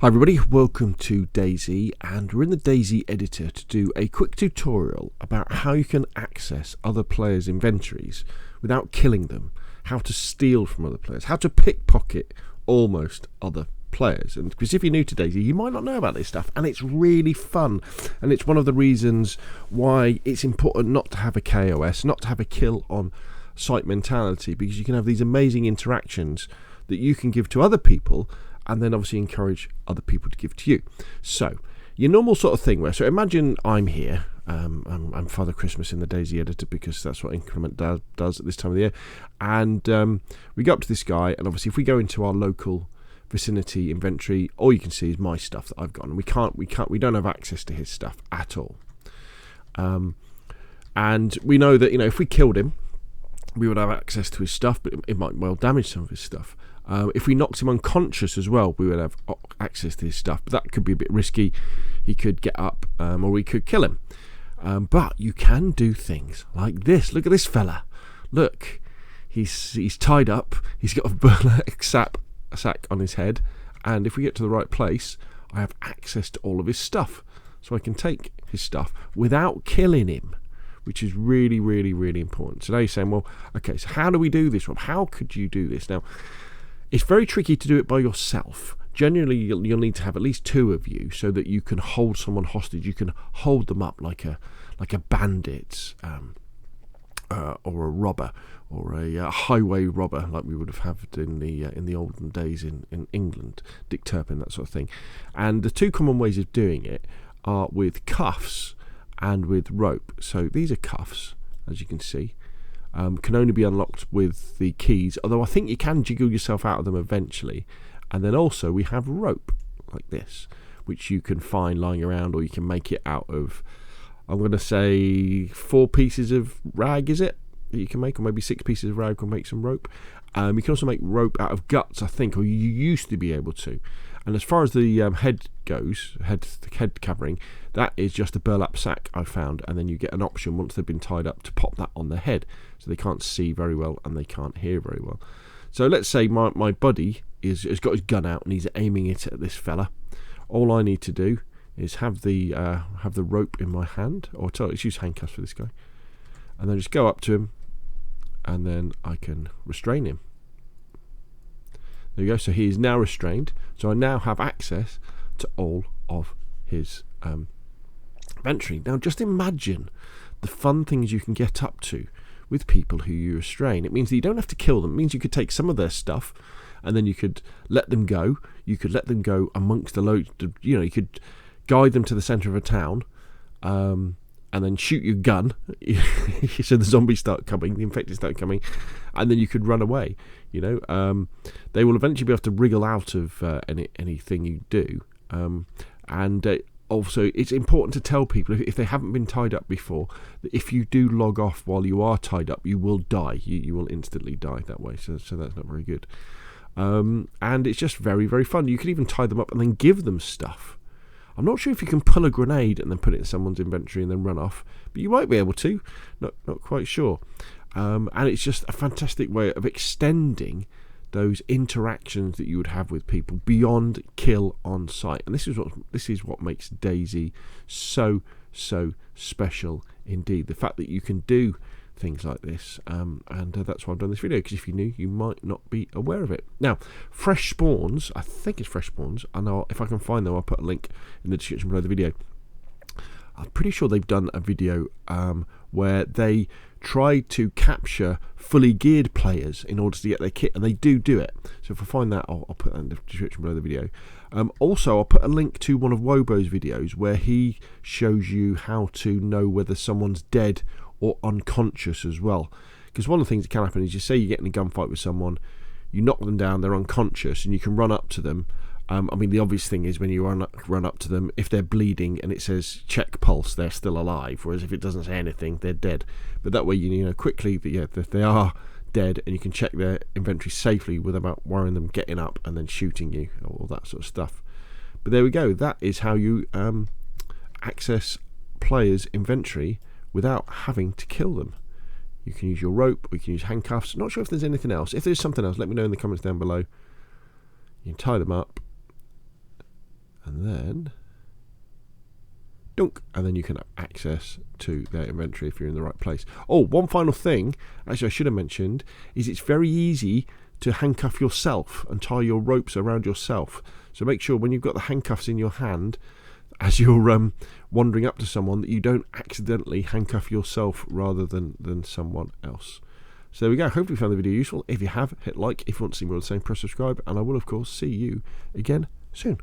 Hi everybody, welcome to DayZ, and we're in the DayZ editor to do a quick tutorial about how you can access other players' inventories without killing them, how to steal from other players, how to pickpocket almost other players. And because if you're new to DayZ, you might not know about this stuff, and it's really fun, and it's one of the reasons why it's important not to have a KOS, not to have a kill on sight mentality, because you can have these amazing interactions that you can give to other people and then obviously encourage other people to give to you. So your normal sort of thing so imagine I'm here, I'm Father Christmas in the DayZ editor because that's what Increment does at this time of the year, and we go up to this guy, and obviously if we go into our local vicinity inventory, all you can see is my stuff that I've got, and we don't have access to his stuff at all. And we know that, if we killed him, we would have access to his stuff, but it might well damage some of his stuff. If we knocked him unconscious as well, we would have access to his stuff, but that could be a bit risky. He could get up, or we could kill him. But you can do things like this. Look at this fella. Look, he's tied up. He's got a burlap sack on his head, and if we get to the right place, I have access to all of his stuff, so I can take his stuff without killing him, which is really, really, really important. So now you're saying, well, okay, so how do we do this, Rob? How could you do this? Now, it's very tricky to do it by yourself. Generally, you'll need to have at least two of you so that you can hold someone hostage. You can hold them up like a bandit, or a robber, or a highway robber, like we would have had in the olden days in England, Dick Turpin, that sort of thing. And the two common ways of doing it are with cuffs and with rope. So these are cuffs, as you can see. Can only be unlocked with the keys, although I think you can jiggle yourself out of them eventually. And then also we have rope like this, which you can find lying around, or you can make it out of, I'm going to say 4 pieces of rag, is it, that you can make, or maybe 6 pieces of rag will make some rope. You can also make rope out of guts, I think, or you used to be able to. And as far as the head goes, the head covering, that is just a burlap sack I found, and then you get an option once they've been tied up to pop that on their head, so they can't see very well and they can't hear very well. So let's say my buddy has got his gun out and he's aiming it at this fella. All I need to do is have the rope in my hand, or let's use handcuffs for this guy, and then just go up to him, and then I can restrain him. There you go. So he is now restrained. So I now have access to all of his inventory. Now just imagine the fun things you can get up to with people who you restrain. It means that you don't have to kill them. It means you could take some of their stuff, and then you could let them go. You could let them go amongst the load. You could guide them to the centre of a town, and then shoot your gun so the zombies start coming, the infected start coming, and then you could run away. They will eventually be able to wriggle out of anything you do, and also it's important to tell people, if they haven't been tied up before, that if you do log off while you are tied up, you will die. You will instantly die that way, so that's not very good. And it's just very, very fun. You could even tie them up and then give them stuff. I'm not sure if you can pull a grenade and then put it in someone's inventory and then run off, but you might be able to. Not quite sure. And it's just a fantastic way of extending those interactions that you would have with people beyond kill on sight. And this is what makes DayZ so special indeed. The fact that you can do things like this, and that's why I've done this video, because if you're new, you might not be aware of it. Now, fresh spawns, I think it's fresh spawns, and if I can find them, I'll put a link in the description below the video. I'm pretty sure they've done a video where they try to capture fully geared players in order to get their kit, and they do it. So if I find that, I'll put that in the description below the video. Also, I'll put a link to one of Wobo's videos where he shows you how to know whether someone's dead or unconscious as well. Because one of the things that can happen is, you say you get in a gunfight with someone, you knock them down, they're unconscious, and you can run up to them. The obvious thing is when you run up to them, if they're bleeding and it says check pulse, they're still alive. Whereas if it doesn't say anything, they're dead. But that way you know quickly that they are dead, and you can check their inventory safely without worrying them getting up and then shooting you, all that sort of stuff. But there we go. That is how you access players' inventory without having to kill them. You can use your rope, or you can use handcuffs. Not sure if there's anything else. If there's something else, let me know in the comments down below. You can tie them up, and then dunk, and then you can have access to their inventory if you're in the right place. Oh, one final thing, actually I should have mentioned, is it's very easy to handcuff yourself and tie your ropes around yourself. So make sure when you've got the handcuffs in your hand, as you're wandering up to someone, that you don't accidentally handcuff yourself rather than someone else. So there we go. Hopefully you found the video useful. If you have, hit like. If you want to see more of the same, press subscribe, and I will of course see you again soon.